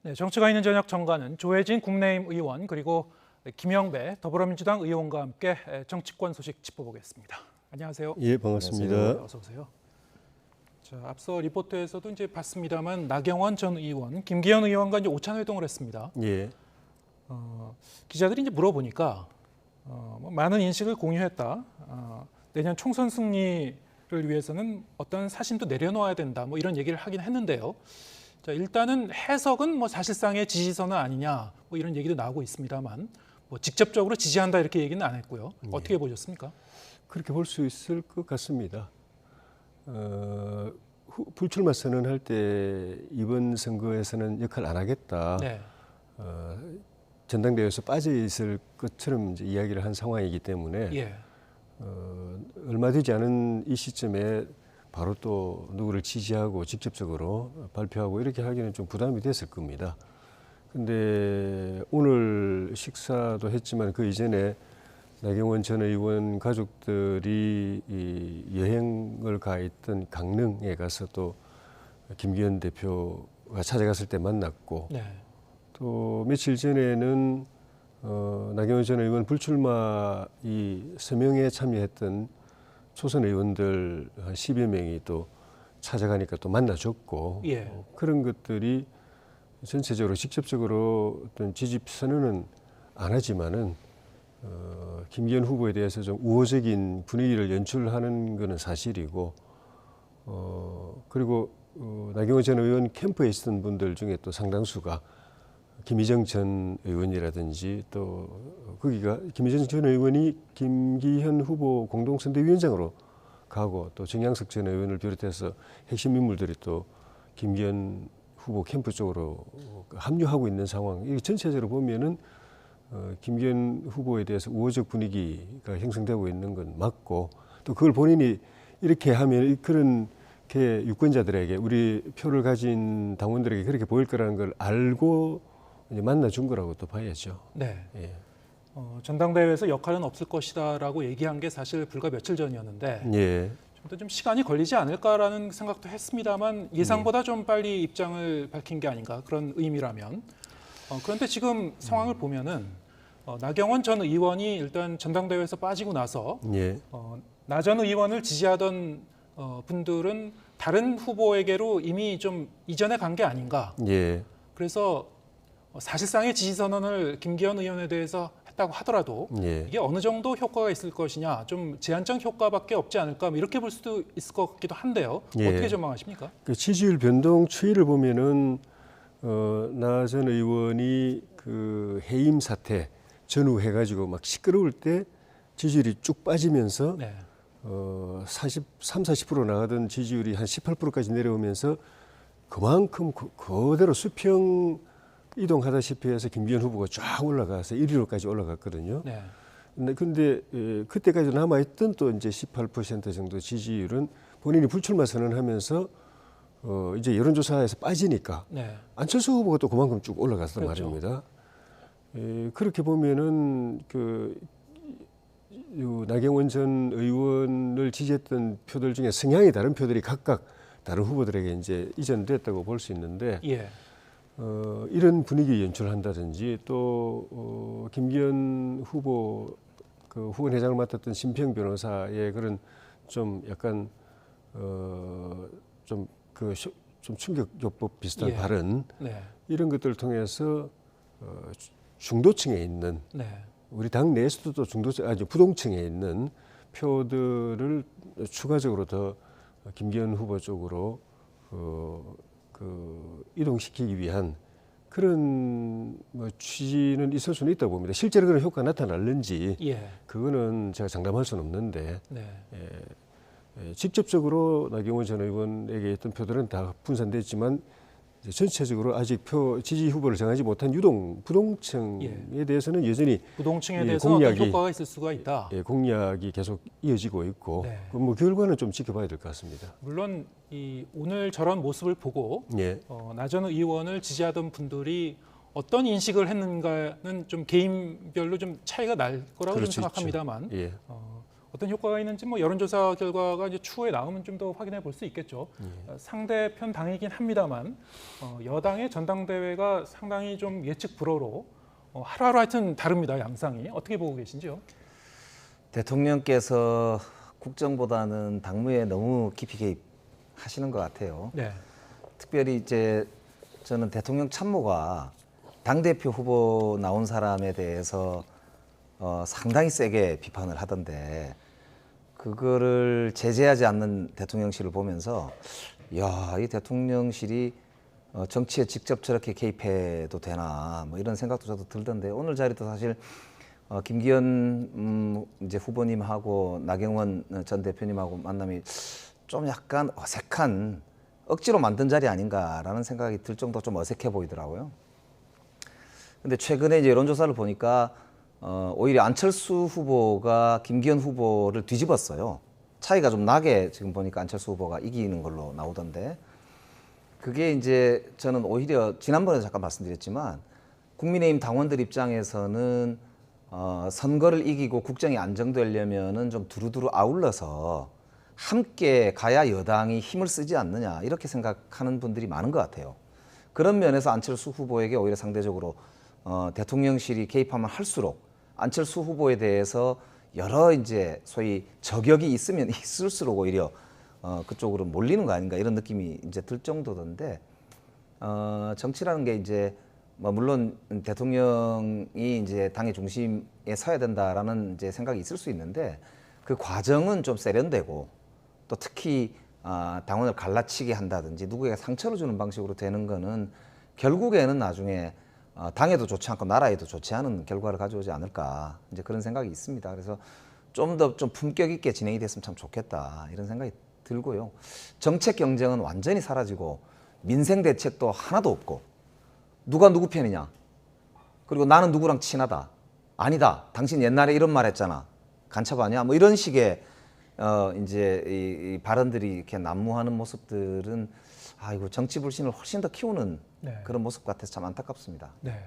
네, 정치가 있는 저녁 정가는 조혜진 국민의힘 의원 그리고 김영배 더불어민주당 의원과 함께 정치권 소식 짚어보겠습니다. 안녕하세요. 예, 반갑습니다. 안녕하세요. 어서 오세요. 자, 앞서 리포트에서도 이제 봤습니다만 나경원 전 의원, 김기현 의원과 이제 오찬 회동을 했습니다. 예. 기자들이 이제 물어보니까 뭐 많은 인식을 공유했다. 내년 총선 승리를 위해서는 어떤 사심도 내려놓아야 된다. 뭐 이런 얘기를 하긴 했는데요. 자, 일단은 해석은 뭐 사실상의 지지선은 아니냐. 뭐 이런 얘기도 나오고 있습니다만 뭐 직접적으로 지지한다 이렇게 얘기는 안 했고요. 어떻게 보셨습니까? 그렇게 볼 수 있을 것 같습니다. 불출마 선언할 때 이번 선거에서는 역할 안 하겠다. 네. 전당대회에서 빠져 있을 것처럼 이제 이야기를 한 상황이기 때문에 예. 얼마 되지 않은 이 시점에 바로 또 누구를 지지하고 직접적으로 발표하고 이렇게 하기는 좀 부담이 됐을 겁니다. 근데 오늘 식사도 했지만 그 이전에 나경원 전 의원 가족들이 이 여행을 가 있던 강릉에 가서 또 김기현 대표가 찾아갔을 때 만났고 네. 또 며칠 전에는 나경원 전 의원 불출마 이 서명에 참여했던 초선 의원들 한 10여 명이 또 찾아가니까 또 만나줬고 예. 그런 것들이 전체적으로 직접적으로 어떤 지지 선언은 안 하지만은 김기현 후보에 대해서 좀 우호적인 분위기를 연출하는 것은 사실이고 그리고 나경원 전 의원 캠프에 있었던 분들 중에 또 상당수가 김희정 전 의원이라든지 또 거기가 김희정 전 의원이 김기현 후보 공동선대위원장으로 가고 또 정양석 전 의원을 비롯해서 핵심 인물들이 또 김기현 후보 캠프 쪽으로 합류하고 있는 상황. 이 전체적으로 보면은 김기현 후보에 대해서 우호적 분위기가 형성되고 있는 건 맞고 또 그걸 본인이 이렇게 하면 그런 게 유권자들에게 우리 표를 가진 당원들에게 그렇게 보일 거라는 걸 알고 이제 만나준 거라고 또 봐야죠. 네. 예. 전당대회에서 역할은 없을 것이다라고 얘기한 게 사실 불과 며칠 전이었는데 예. 좀 시간이 걸리지 않을까라는 생각도 했습니다만 예상보다 좀 빨리 입장을 밝힌 게 아닌가 그런 의미라면 그런데 지금 상황을 보면은 나경원 전 의원이 일단 전당대회에서 빠지고 나서 예. 나 전 의원을 지지하던 분들은 다른 후보에게로 이미 좀 이전에 간 게 아닌가. 예. 그래서 사실상의 지지 선언을 김기현 의원에 대해서 했다고 하더라도 예. 이게 어느 정도 효과가 있을 것이냐, 좀 제한적 효과밖에 없지 않을까 이렇게 볼 수도 있을 것 같기도 한데요. 예. 어떻게 전망하십니까? 그 지지율 변동 추이를 보면은 나 전 의원이 그 해임 사태 전후해가지고 막 시끄러울 때 지지율이 쭉 빠지면서 네. 40% 나가던 지지율이 한 18%까지 내려오면서 그만큼 그대로 수평 이동하다시피 해서 김기현 후보가 쫙 올라가서 1위로까지 올라갔거든요. 네. 근데 그때까지 남아있던 또 이제 18% 정도 지지율은 본인이 불출마 선언하면서 이제 여론조사에서 빠지니까 네. 안철수 후보가 또 그만큼 쭉 올라갔단 그렇죠. 말입니다. 그렇게 보면은 나경원 전 의원을 지지했던 표들 중에 성향이 다른 표들이 각각 다른 후보들에게 이제 이전됐다고 볼 수 있는데 예. 이런 분위기 연출한다든지 또 김기현 후보 그 후원회장을 맡았던 심평 변호사의 그런 좀 약간 좀 충격요법 비슷한 예. 발언 네. 이런 것들을 통해서 중도층에 있는 네. 우리 당 내에서도 또 부동층에 있는 표들을 추가적으로 더 김기현 후보 쪽으로 이동시키기 위한 그런 취지는 있을 수는 있다고 봅니다. 실제로 그런 효과가 나타날는지 예. 그거는 제가 장담할 수는 없는데 네. 직접적으로 나경원 전 의원에게 있던 표들은 다 분산됐지만 전체적으로 아직 지지 후보를 정하지 못한 부동층에 대해서는 여전히 부동층에 대해서 어떤 효과가 있을 수가 있다. 공약이 계속 이어지고 있고 네. 뭐 결과는 좀 지켜봐야 될 것 같습니다. 물론 오늘 저런 모습을 보고 예. 나 전 의원을 지지하던 분들이 어떤 인식을 했는가는 좀 개인별로 좀 차이가 날 거라고 좀 그렇죠, 생각합니다만 예. 어떤 효과가 있는지 뭐 여론조사 결과가 이제 추후에 나오면 좀 더 확인해 볼 수 있겠죠. 상대편 당이긴 합니다만 여당의 전당대회가 상당히 좀 예측 불허로 하루하루 하여튼 다릅니다. 양상이. 어떻게 보고 계신지요? 대통령께서 국정보다는 당무에 너무 깊이 개입하시는 것 같아요. 네. 특별히 이제 저는 대통령 참모가 당대표 후보 나온 사람에 대해서 상당히 세게 비판을 하던데 그거를 제재하지 않는 대통령실을 보면서 야, 이 대통령실이 정치에 직접 저렇게 개입해도 되나 뭐 이런 생각도 저도 들던데 오늘 자리도 사실 김기현 이제 후보님하고 나경원 전 대표님하고 만남이 좀 약간 어색한 억지로 만든 자리 아닌가라는 생각이 들 정도 좀 어색해 보이더라고요. 근데 최근에 이제 여론조사를 보니까 오히려 안철수 후보가 김기현 후보를 뒤집었어요. 차이가 좀 나게 지금 보니까 안철수 후보가 이기는 걸로 나오던데 그게 이제 저는 오히려 지난번에 잠깐 말씀드렸지만 국민의힘 당원들 입장에서는 선거를 이기고 국정이 안정되려면은 좀 두루두루 아울러서 함께 가야 여당이 힘을 쓰지 않느냐 이렇게 생각하는 분들이 많은 것 같아요. 그런 면에서 안철수 후보에게 오히려 상대적으로 대통령실이 개입하면 할수록 안철수 후보에 대해서 여러 이제 소위 저격이 있으면 있을수록 오히려 그쪽으로 몰리는 거 아닌가 이런 느낌이 이제 들 정도던데 정치라는 게 이제 뭐 물론 대통령이 이제 당의 중심에 서야 된다라는 이제 생각이 있을 수 있는데 그 과정은 좀 세련되고 또 특히 당원을 갈라치게 한다든지 누구에게 상처를 주는 방식으로 되는 거는 결국에는 나중에 당에도 좋지 않고 나라에도 좋지 않은 결과를 가져오지 않을까 이제 그런 생각이 있습니다. 그래서 좀 더 좀 품격 있게 진행이 됐으면 참 좋겠다 이런 생각이 들고요. 정책 경쟁은 완전히 사라지고 민생 대책도 하나도 없고 누가 누구 편이냐 그리고 나는 누구랑 친하다 아니다 당신 옛날에 이런 말 했잖아 간첩 아니야 뭐 이런 식의 이제 이 발언들이 이렇게 난무하는 모습들은 아이고 정치 불신을 훨씬 더 키우는 네. 그런 모습 같아서 참 안타깝습니다. 네.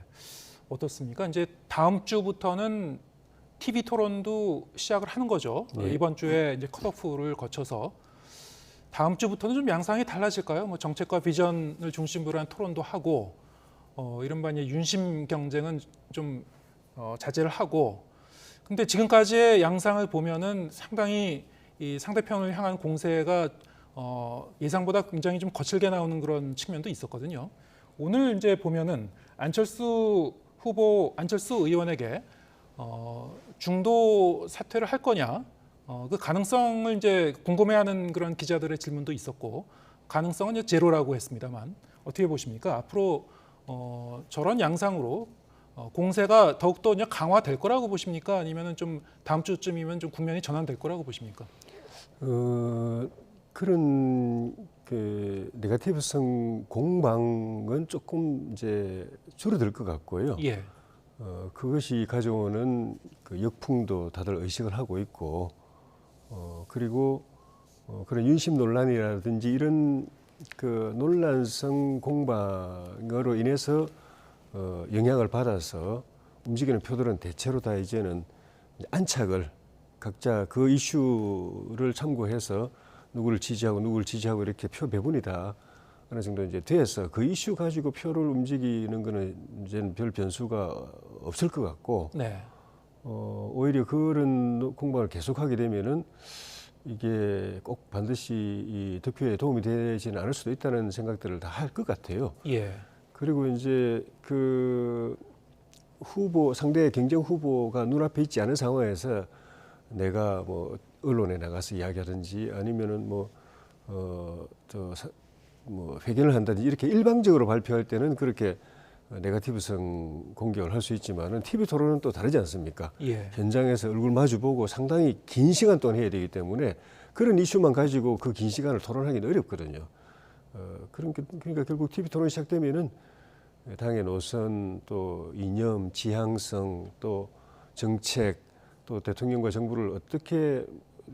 어떻습니까? 이제 다음 주부터는 TV 토론도 시작을 하는 거죠. 네. 이번 주에 이제 컷오프를 거쳐서 다음 주부터는 좀 양상이 달라질까요? 뭐 정책과 비전을 중심으로 한 토론도 하고 이른바 이제 윤심 경쟁은 좀 자제를 하고 근데 지금까지의 양상을 보면은 상당히 이 상대편을 향한 공세가 예상보다 굉장히 좀 거칠게 나오는 그런 측면도 있었거든요. 오늘 이제 보면은 안철수 의원에게 중도 사퇴를 할 거냐, 그 가능성을 이제 궁금해하는 그런 기자들의 질문도 있었고 가능성은 이제 제로라고 했습니다만 어떻게 보십니까? 앞으로 저런 양상으로 공세가 더욱더 강화될 거라고 보십니까? 아니면은 좀 다음 주쯤이면 좀 국면이 전환될 거라고 보십니까? 그런 그 네거티브성 공방은 조금 이제 줄어들 것 같고요. 예. 그것이 가져오는 그 역풍도 다들 의식을 하고 있고, 그리고 그런 윤심 논란이라든지 이런 그 논란성 공방으로 인해서 영향을 받아서 움직이는 표들은 대체로 다 이제는 안착을 각자 그 이슈를 참고해서 누구를 지지하고 이렇게 표 배분이 다 어느 정도 이제 돼서 그 이슈 가지고 표를 움직이는 거는 이제는 별 변수가 없을 것 같고, 네. 오히려 그런 공방을 계속하게 되면은 이게 꼭 반드시 이 득표에 도움이 되지는 않을 수도 있다는 생각들을 다 할 것 같아요. 예. 그리고 이제 그 상대 경쟁 후보가 눈앞에 있지 않은 상황에서 내가 뭐 언론에 나가서 이야기하든지 아니면은 회견을 한다든지 이렇게 일방적으로 발표할 때는 그렇게 네거티브성 공격을 할 수 있지만은 TV 토론은 또 다르지 않습니까? 예. 현장에서 얼굴 마주보고 상당히 긴 시간 동안 해야 되기 때문에 그런 이슈만 가지고 그 긴 시간을 토론하기는 어렵거든요. 그러니까 결국 TV 토론이 시작되면은 당의 노선, 또 이념, 지향성, 또 정책, 또 대통령과 정부를 어떻게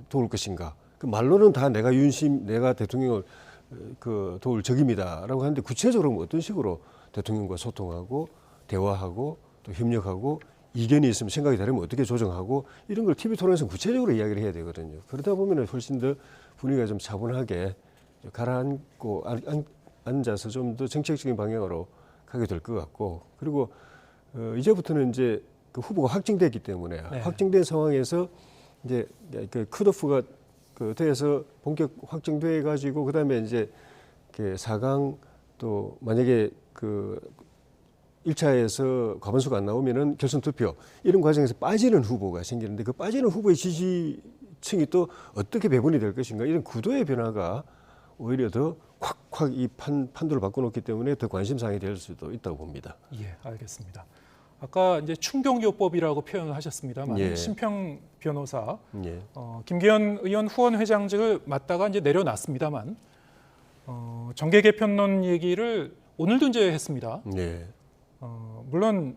도울 것인가. 그 말로는 다 내가 대통령을 도울 적임이다라고 하는데 구체적으로 어떤 식으로 대통령과 소통하고 대화하고 또 협력하고 이견이 있으면 생각이 다르면 어떻게 조정하고 이런 걸 TV 토론에서 구체적으로 이야기를 해야 되거든요. 그러다 보면 훨씬 더 분위기가 좀 차분하게 가라앉고 앉아서 좀 더 정책적인 방향으로 가게 될 것 같고 그리고 이제부터는 이제 그 후보가 확정됐기 때문에 네. 확정된 상황에서 이제 그 컷오프가 그 돼서 본격 확정돼 가지고 그다음에 이제 그 4강 또 만약에 그 1차에서 과반수가 안 나오면은 결선 투표 이런 과정에서 빠지는 후보가 생기는데 그 빠지는 후보의 지지층이 또 어떻게 배분이 될 것인가 이런 구도의 변화가 오히려 더 콱콱 이 판도를 바꿔놓기 때문에 더 관심사항이 될 수도 있다고 봅니다. 예, 알겠습니다. 아까 이제 충동요법이라고 표현을 하셨습니다만 예. 심평 변호사 예. 김기현 의원 후원 회장직을 맡다가 이제 내려놨습니다만 정계 개편론 얘기를 오늘도 이제 했습니다. 예. 물론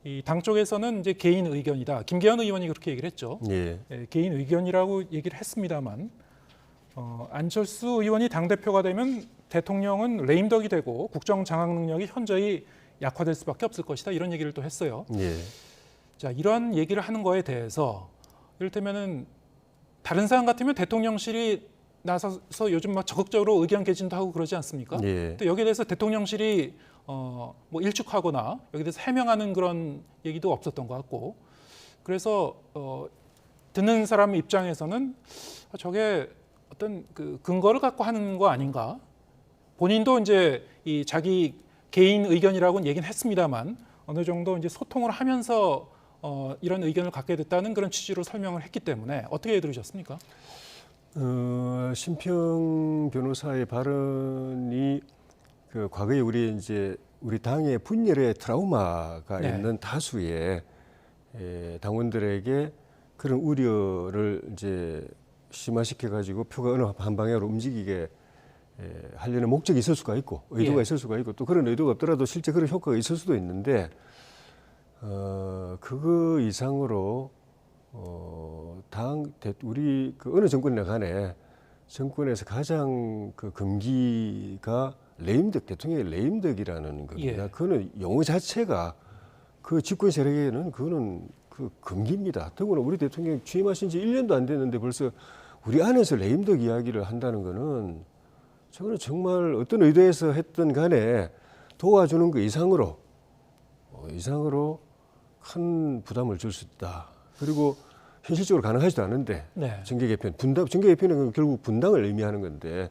이 당 쪽에서는 이제 개인 의견이다. 김기현 의원이 그렇게 얘기를 했죠. 예. 개인 의견이라고 얘기를 했습니다만 안철수 의원이 당 대표가 되면 대통령은 레임덕이 되고 국정 장악 능력이 현저히 약화될 수밖에 없을 것이다. 이런 얘기를 또 했어요. 예. 자, 이런 얘기를 하는 거에 대해서 이를테면은 다른 사람 같으면 대통령실이 나서서 요즘 막 적극적으로 의견 개진도 하고 그러지 않습니까? 예. 또 여기에 대해서 대통령실이 뭐 일축하거나 여기에 대해서 해명하는 그런 얘기도 없었던 것 같고 그래서 듣는 사람 입장에서는 저게 어떤 그 근거를 갖고 하는 거 아닌가? 본인도 이제 이 자기 개인 의견이라고는 얘기는 했습니다만 어느 정도 이제 소통을 하면서 이런 의견을 갖게 됐다는 그런 취지로 설명을 했기 때문에 어떻게 들으셨습니까? 심평 변호사의 발언이 그 과거에 우리 당의 분열의 트라우마가 네. 있는 다수의 당원들에게 그런 우려를 이제 심화시켜 가지고 표가 어느 한 방향으로 움직이게 하려는 목적이 있을 수가 있고 의도가 예. 있을 수가 있고 또 그런 의도가 없더라도 실제 그런 효과가 있을 수도 있는데 그거 이상으로 우리 그 어느 정권이나 간에 정권에서 가장 그 금기가 레임덕 대통령의 레임덕이라는 겁니다. 예. 그거는 용어 자체가 그 집권 세력에게는 그거는 그 금기입니다. 더구나 우리 대통령 취임하신 지 1년도 안 됐는데 벌써 우리 안에서 레임덕 이야기를 한다는 거는 저거는 정말 어떤 의도에서 했든 간에 도와주는 그 이상으로 큰 부담을 줄 수 있다. 그리고 현실적으로 가능하지도 않은데 네. 정계 개편, 정계 개편은 결국 분당을 의미하는 건데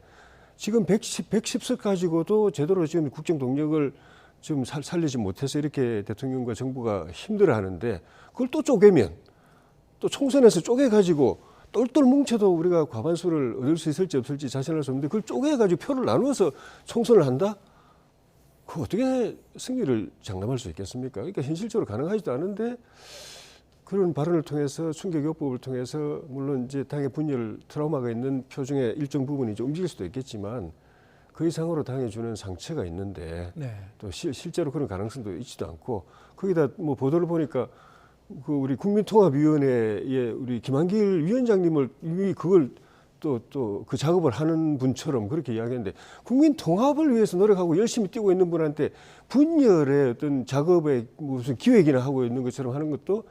지금 110석 가지고도 제대로 지금 국정 동력을 좀 살리지 못해서 이렇게 대통령과 정부가 힘들어하는데 그걸 또 쪼개면 또 총선에서 쪼개가지고 똘똘 뭉쳐도 우리가 과반수를 얻을 수 있을지 없을지 자신할 수 없는데 그걸 쪼개가지고 표를 나누어서 총선을 한다? 그 어떻게 승리를 장담할 수 있겠습니까? 그러니까 현실적으로 가능하지도 않은데 그런 발언을 통해서 충격요법을 통해서 물론 이제 당의 분열 트라우마가 있는 표 중에 일정 부분이 좀 움직일 수도 있겠지만 그 이상으로 당에 주는 상처가 있는데 네. 또 실제로 그런 가능성도 있지도 않고 거기다 뭐 보도를 보니까 그 우리 국민통합위원회의 우리 김한길 위원장님을 이미 그걸 또 그 작업을 하는 분처럼 그렇게 이야기했는데 국민 통합을 위해서 노력하고 열심히 뛰고 있는 분한테 분열의 어떤 작업에 무슨 기획이나 하고 있는 것처럼 하는 것도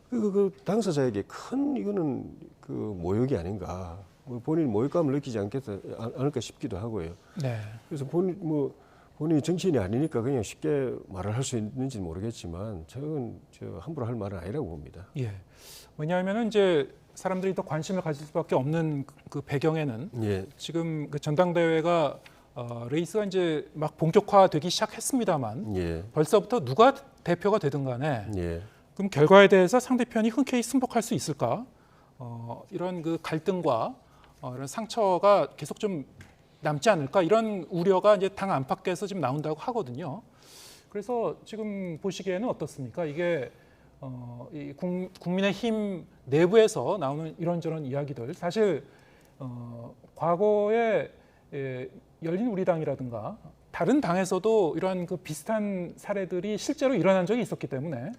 그 당사자에게 큰 이거는 그 모욕이 아닌가. 뭐 본인 모욕감을 느끼지 않을까 싶기도 하고요. 네. 그래서 본인이 정치인이 아니니까 그냥 쉽게 말을 할 수 있는지 모르겠지만 저건 함부로 할 말은 아니라고 봅니다. 예. 왜냐하면 이제 사람들이 더 관심을 가질 수밖에 없는 그 배경에는 예. 지금 그 전당대회가 레이스가 이제 막 본격화되기 시작했습니다만 예. 벌써부터 누가 대표가 되든 간에 예. 그럼 결과에 대해서 상대편이 흔쾌히 승복할 수 있을까? 이런 그 갈등과 이런 상처가 계속 좀 남지 않을까? 이런 우려가 이제 당 안팎에서 지금 나온다고 하거든요. 그래서 지금 보시기에는 어떻습니까? 이게 이 국민의힘 내부에서 나오는 이런저런 이야기들 사실 과거에 열린우리당이라든가 다른 당에서도 이러한 그 비슷한 사례들이 실제로 일어난 적이 있었기 때문에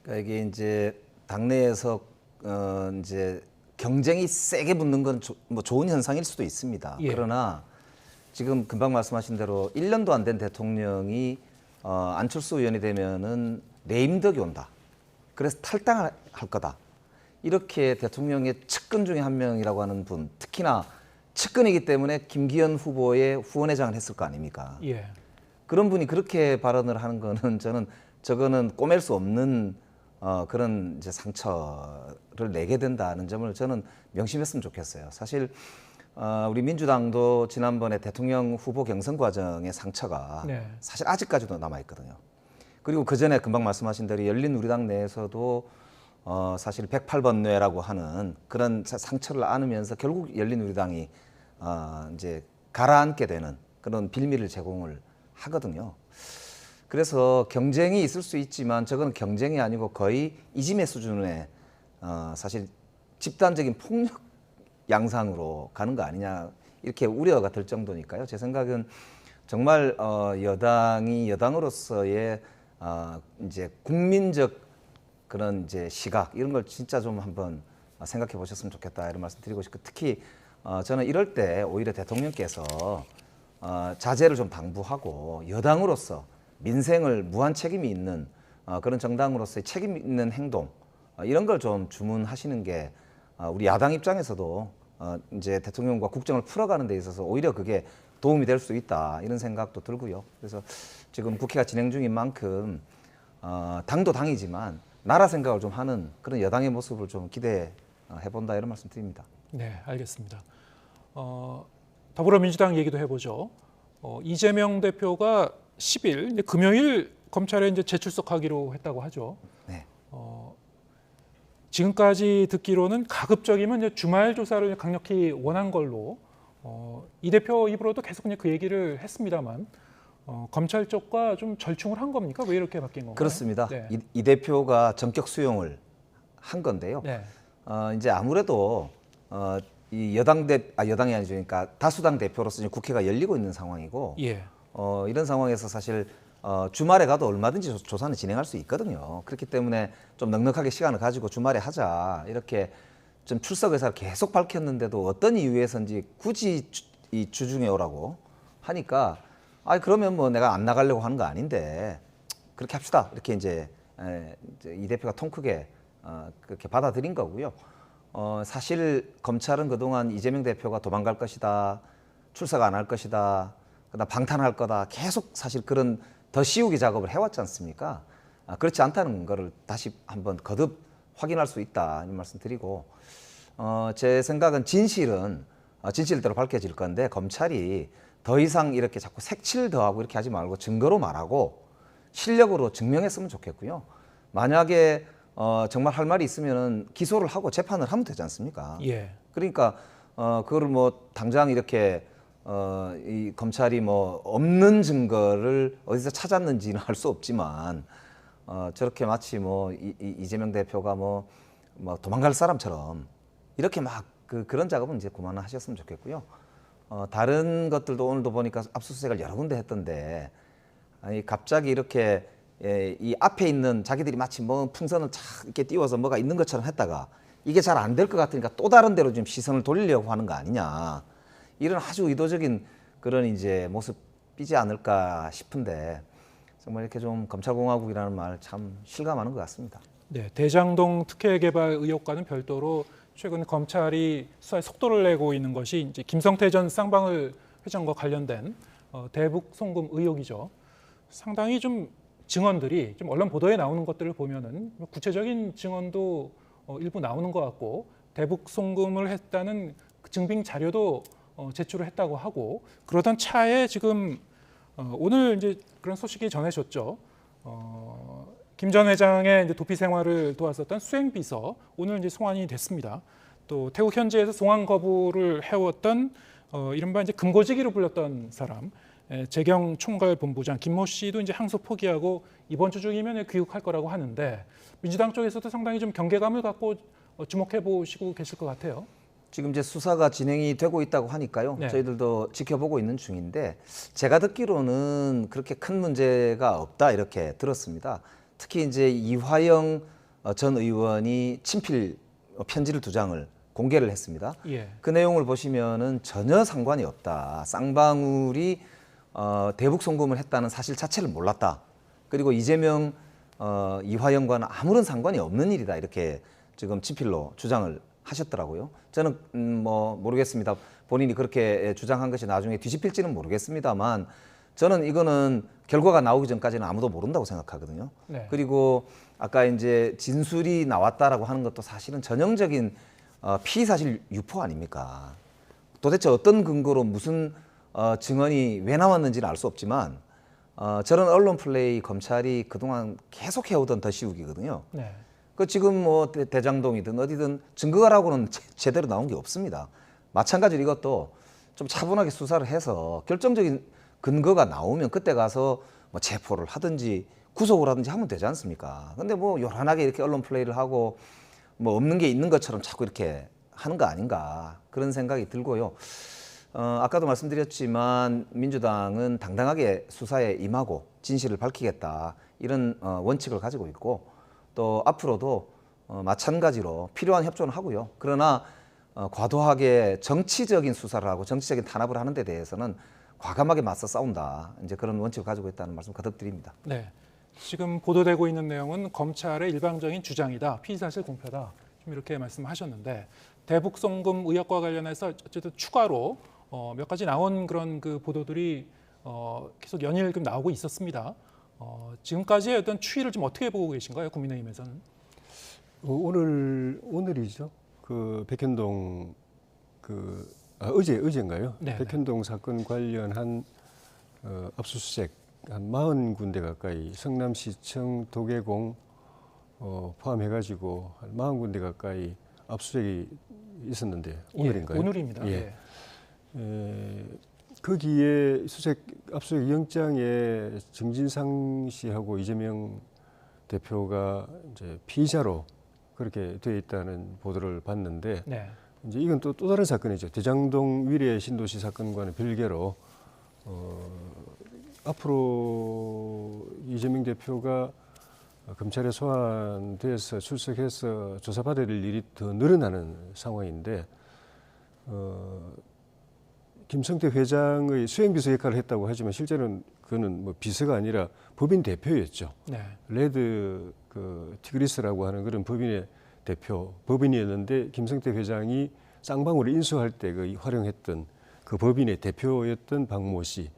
그러니까 이게 이제 당내에서 이제 경쟁이 세게 붙는 건 뭐 좋은 현상일 수도 있습니다. 예. 그러나 지금 금방 말씀하신 대로 1년도 안 된 대통령이 안철수 의원이 되면은 레임덕이 온다. 그래서 탈당을 할 거다. 이렇게 대통령의 측근 중에 한 명이라고 하는 분, 특히나 측근이기 때문에 김기현 후보의 후원회장을 했을 거 아닙니까? 예. 그런 분이 그렇게 발언을 하는 거는 저거는 꼬맬 수 없는 그런 이제 상처를 내게 된다는 점을 저는 명심했으면 좋겠어요. 사실 우리 민주당도 지난번에 대통령 후보 경선 과정의 상처가 네. 사실 아직까지도 남아 있거든요. 그리고 그 전에 금방 말씀하신 대로 열린우리당 내에서도 사실 108번 뇌라고 하는 그런 상처를 안으면서 결국 열린우리당이 이제 가라앉게 되는 그런 빌미를 제공을 하거든요. 그래서 경쟁이 있을 수 있지만 저건 경쟁이 아니고 거의 이지메 수준의 사실 집단적인 폭력 양상으로 가는 거 아니냐 이렇게 우려가 될 정도니까요. 제 생각은 정말 여당이 여당으로서의 이제 국민적 그런 이제 시각 이런 걸 진짜 좀 한번 생각해 보셨으면 좋겠다 이런 말씀 드리고 싶고 특히 저는 이럴 때 오히려 대통령께서 자제를 좀 당부하고 여당으로서 민생을 무한 책임이 있는 그런 정당으로서의 책임 있는 행동 이런 걸 좀 주문하시는 게 우리 야당 입장에서도 이제 대통령과 국정을 풀어가는 데 있어서 오히려 그게 도움이 될 수 있다 이런 생각도 들고요. 그래서 지금 국회가 진행 중인 만큼 당도 당이지만 나라 생각을 좀 하는 그런 여당의 모습을 좀 기대해 본다 이런 말씀 드립니다. 네, 알겠습니다. 더불어민주당 얘기도 해보죠. 이재명 대표가 10일 금요일 검찰에 이제 재출석하기로 했다고 하죠. 네. 지금까지 듣기로는 가급적이면 이제 주말 조사를 강력히 원한 걸로 이 대표 입으로도 계속 그냥 그 얘기를 했습니다만 검찰 쪽과 좀 절충을 한 겁니까? 왜 이렇게 바뀐 건가요? 그렇습니다. 네. 이 대표가 전격 수용을 한 건데요. 네. 이제 아무래도 이 여당이 아니죠. 그러니까 다수당 대표로서 이제 국회가 열리고 있는 상황이고 예. 이런 상황에서 사실 주말에 가도 얼마든지 조사는 진행할 수 있거든요. 그렇기 때문에 좀 넉넉하게 시간을 가지고 주말에 하자 이렇게 좀 출석 의사를 계속 밝혔는데도 어떤 이유에서인지 굳이 이 주중에 오라고 하니까 그러면 뭐 내가 안 나가려고 하는 거 아닌데 그렇게 합시다 이렇게 이제 이 대표가 통 크게 그렇게 받아들인 거고요. 사실 검찰은 그동안 이재명 대표가 도망갈 것이다, 출석 안 할 것이다, 그다음 방탄할 거다 계속 사실 그런 더 씌우기 작업을 해왔지 않습니까? 그렇지 않다는 거를 다시 한번 거듭 확인할 수 있다 이런 말씀 드리고 제 생각은 진실대로 밝혀질 건데 검찰이 더 이상 이렇게 자꾸 색칠 더하고 이렇게 하지 말고 증거로 말하고 실력으로 증명했으면 좋겠고요. 만약에 정말 할 말이 있으면은 기소를 하고 재판을 하면 되지 않습니까? 예. 그러니까 그거를 뭐 당장 이렇게 이 검찰이 뭐 없는 증거를 어디서 찾았는지는 알 수 없지만 저렇게 마치 뭐 이재명 대표가 뭐 도망갈 사람처럼 이렇게 막 그런 작업은 이제 그만하셨으면 좋겠고요. 다른 것들도 오늘도 보니까 압수수색을 여러 군데 했던데 갑자기 이렇게 이 앞에 있는 자기들이 마치 뭐 풍선을 착 이렇게 띄워서 뭐가 있는 것처럼 했다가 이게 잘 안 될 것 같으니까 또 다른 데로 좀 시선을 돌리려고 하는 거 아니냐. 이런 아주 의도적인 그런 이제 모습이지 않을까 싶은데 정말 이렇게 좀 검찰공화국이라는 말 참 실감하는 것 같습니다. 네, 대장동 특혜 개발 의혹과는 별도로 최근 검찰이 수사에 속도를 내고 있는 것이 이제 김성태 전 쌍방울 회장과 관련된 대북 송금 의혹이죠. 상당히 좀 증언들이 좀 언론 보도에 나오는 것들을 보면은 구체적인 증언도 일부 나오는 것 같고 대북 송금을 했다는 그 증빙 자료도 제출을 했다고 하고 그러던 차에 지금 오늘 이제 그런 소식이 전해졌죠. 김 전 회장의 이제 도피 생활을 도왔었던 수행비서 오늘 이제 송환이 됐습니다. 또 태국 현지에서 송환 거부를 해왔던 이른바 이제 금고지기로 불렸던 사람 재경 총괄본부장 김모 씨도 이제 항소 포기하고 이번 주 중이면 귀국할 거라고 하는데 민주당 쪽에서도 상당히 좀 경계감을 갖고 주목해 보시고 계실 것 같아요. 지금 이제 수사가 진행이 되고 있다고 하니까요. 네. 저희들도 지켜보고 있는 중인데 제가 듣기로는 그렇게 큰 문제가 없다 이렇게 들었습니다. 특히 이제 이화영 전 의원이 친필 편지를 2장을 공개를 했습니다. 예. 그 내용을 보시면은 전혀 상관이 없다. 쌍방울이 대북 송금을 했다는 사실 자체를 몰랐다. 그리고 이재명 이화영과는 아무런 상관이 없는 일이다 이렇게 지금 친필로 주장을 하셨더라고요. 저는 뭐 모르겠습니다. 본인이 그렇게 주장한 것이 나중에 뒤집힐지는 모르겠습니다만 저는 이거는 결과가 나오기 전까지는 아무도 모른다고 생각하거든요. 네. 그리고 아까 이제 진술이 나왔다라고 하는 것도 사실은 전형적인 피의사실 유포 아닙니까? 도대체 어떤 근거로 무슨 증언이 왜 나왔는지는 알 수 없지만 저런 언론 플레이 검찰이 그동안 계속 해오던 더 씌우기거든요. 네. 그 지금 뭐 대장동이든 어디든 증거라고는 제대로 나온 게 없습니다. 마찬가지로 이것도 좀 차분하게 수사를 해서 결정적인 근거가 나오면 그때 가서 뭐 체포를 하든지 구속을 하든지 하면 되지 않습니까? 근데 뭐 요란하게 이렇게 언론 플레이를 하고 뭐 없는 게 있는 것처럼 자꾸 이렇게 하는 거 아닌가 그런 생각이 들고요. 아까도 말씀드렸지만 민주당은 당당하게 수사에 임하고 진실을 밝히겠다 이런 원칙을 가지고 있고 또 앞으로도 마찬가지로 필요한 협조는 하고요. 그러나 과도하게 정치적인 수사를 하고 정치적인 탄압을 하는 데 대해서는 과감하게 맞서 싸운다. 이제 그런 원칙을 가지고 있다는 말씀 거듭 드립니다. 네. 지금 보도되고 있는 내용은 검찰의 일방적인 주장이다. 피의사실 공표다. 좀 이렇게 말씀하셨는데 대북 송금 의혹과 관련해서 어쨌든 추가로 몇 가지 나온 그런 그 보도들이 계속 연일 좀 나오고 있었습니다. 지금까지의 어떤 추이를 좀 어떻게 보고 계신가요? 국민의힘에서는? 오늘이죠. 그 백현동 어제인가요? 네, 백현동 사건 관련한 압수수색 한 40군데 가까이 성남시청, 도계공 포함해가지고 한 40군데 가까이 압수수색이 있었는데 오늘인가요? 예, 오늘입니다. 예. 거기에 압수수색 영장에 정진상 씨하고 이재명 대표가 이제 피의자로 그렇게 되어 있다는 보도를 봤는데 네. 이제 이건 또 다른 사건이죠. 대장동 위례 신도시 사건과는 별개로 앞으로 이재명 대표가 검찰에 소환돼서 출석해서 조사받아야 될 일이 더 늘어나는 상황인데 김성태 회장의 수행비서 역할을 했다고 하지만 실제로는 그는 뭐 비서가 아니라 법인 대표였죠. 네. 레드 티그리스라고 하는 그런 법인의 법인이었는데 김성태 회장이 쌍방울을 인수할 때 활용했던 그 법인의 대표였던 박모 씨,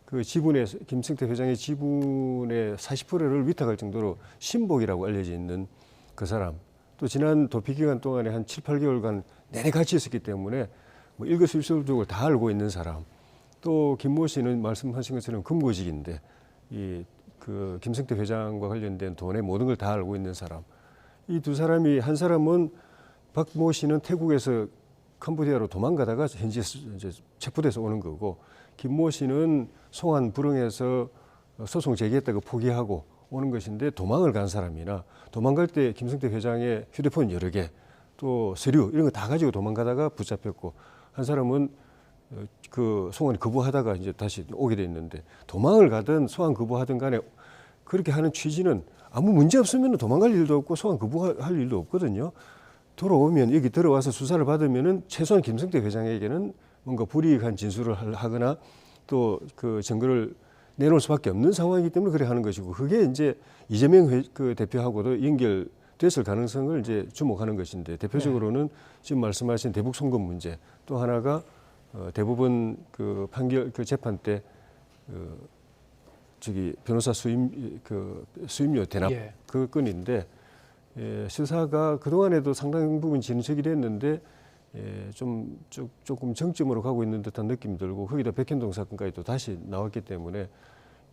그 지분의 김성태 회장의 지분의 40%를 위탁할 정도로 신복이라고 알려져 있는 그 사람. 또 지난 도피 기간 동안에 한 7, 8개월간 내내 같이 있었기 때문에 뭐 일거수일투족을 다 알고 있는 사람. 또 김모 씨는 말씀하신 것처럼 금고직인데 그 김성태 회장과 관련된 돈의 모든 걸 다 알고 있는 사람. 이 두 사람이 한 사람은 박모 씨는 태국에서 캄보디아로 도망가다가 현지에 이제 체포돼서 오는 거고 김모 씨는 송환 불응해서 소송 제기했다고 포기하고 오는 것인데 도망을 간 사람이나 도망갈 때 김성태 회장의 휴대폰 여러 개 또 서류 이런 거 다 가지고 도망가다가 붙잡혔고 한 사람은 그 송환 거부하다가 이제 다시 오게 돼 있는데 도망을 가든 소환 거부하든 간에 그렇게 하는 취지는 아무 문제 없으면 도망갈 일도 없고 소환 거부할 일도 없거든요. 돌아오면 여기 들어와서 수사를 받으면은 최소한 김성태 회장에게는 뭔가 불이익한 진술을 하거나 또 그 증거를 내놓을 수밖에 없는 상황이기 때문에 그래 하는 것이고 그게 이제 이재명 그 대표하고도 연결됐을 가능성을 이제 주목하는 것인데 대표적으로는 지금 말씀하신 대북 송금 문제 또 하나가 대부분 그 판결 그 재판 때 변호사 수임료 대납 그 건인데 수사가 그 동안에도 상당 부분 진척이 됐는데 조금 정점으로 가고 있는 듯한 느낌이 들고 거기다 백현동 사건까지 또 다시 나왔기 때문에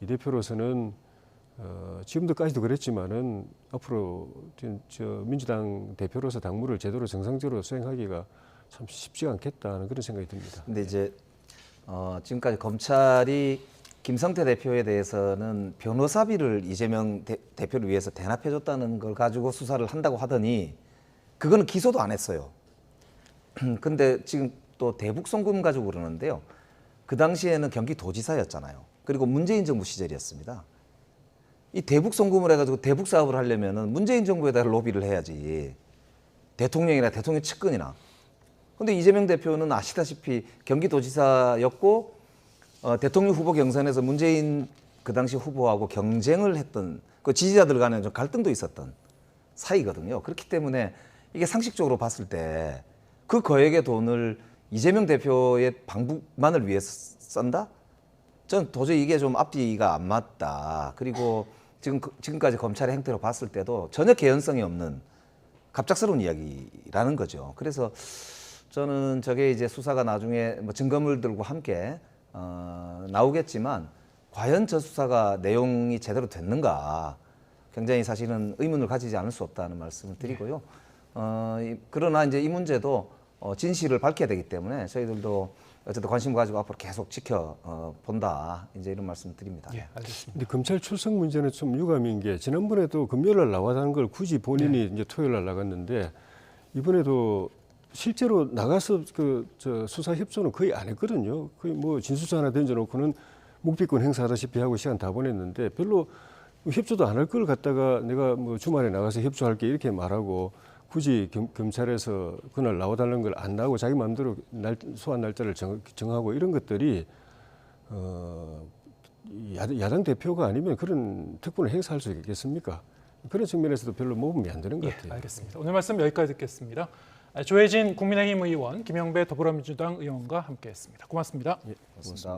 이 대표로서는 지금도까지도 그랬지만은 앞으로 민주당 대표로서 당무를 제대로 정상적으로 수행하기가 참 쉽지 않겠다는 그런 생각이 듭니다. 근데 이제 지금까지 검찰이 김성태 대표에 대해서는 변호사비를 이재명 대표를 위해서 대납해줬다는 걸 가지고 수사를 한다고 하더니 그거는 기소도 안 했어요. 근데 지금 또 대북 송금 가지고 그러는데요. 그 당시에는 경기도지사였잖아요. 그리고 문재인 정부 시절이었습니다. 이 대북 송금을 해가지고 대북 사업을 하려면은 문재인 정부에다 로비를 해야지. 대통령이나 대통령 측근이나. 근데 이재명 대표는 아시다시피 경기도지사였고 대통령 후보 경선에서 문재인 그 당시 후보하고 경쟁을 했던 그 지지자들 간에 좀 갈등도 있었던 사이거든요. 그렇기 때문에 이게 상식적으로 봤을 때 그 거액의 돈을 이재명 대표의 방북만을 위해서 쓴다? 전 도저히 이게 좀 앞뒤가 안 맞다. 그리고 지금까지 검찰의 행태로 봤을 때도 전혀 개연성이 없는 갑작스러운 이야기라는 거죠. 그래서 저는 저게 이제 수사가 나중에 뭐 증거물들과 함께 나오겠지만 과연 저 수사가 내용이 제대로 됐는가 굉장히 사실은 의문을 가지지 않을 수 없다는 말씀을 드리고요. 그러나 이제 이 문제도 진실을 밝혀야 되기 때문에 저희들도 어쨌든 관심 가지고 앞으로 계속 본다. 이제 이런 말씀 드립니다. 예, 알겠습니다. 근데 검찰 출석 문제는 좀 유감인 게 지난번에도 금요일 날 나와다는 걸 굳이 본인이 이제 토요일 날 나갔는데 이번에도 실제로 나가서 저 수사 협조는 거의 안 했거든요. 거의 뭐 진술서 하나 던져놓고는 묵비권 행사하다시피 하고 시간 다 보냈는데 별로 협조도 안 할 걸 갖다가 내가 뭐 주말에 나가서 협조할게 이렇게 말하고 굳이 검찰에서 그날 나와달라는 걸 안 나오고 자기 마음대로 소환 날짜를 정하고 이런 것들이 야당 대표가 아니면 그런 특권을 행사할 수 있겠습니까? 그런 측면에서도 별로 모범이 안 되는 것 예, 같아요. 알겠습니다. 오늘 말씀 여기까지 듣겠습니다. 조혜진 국민의힘 의원, 김영배 더불어민주당 의원과 함께했습니다. 고맙습니다. 예, 고맙습니다.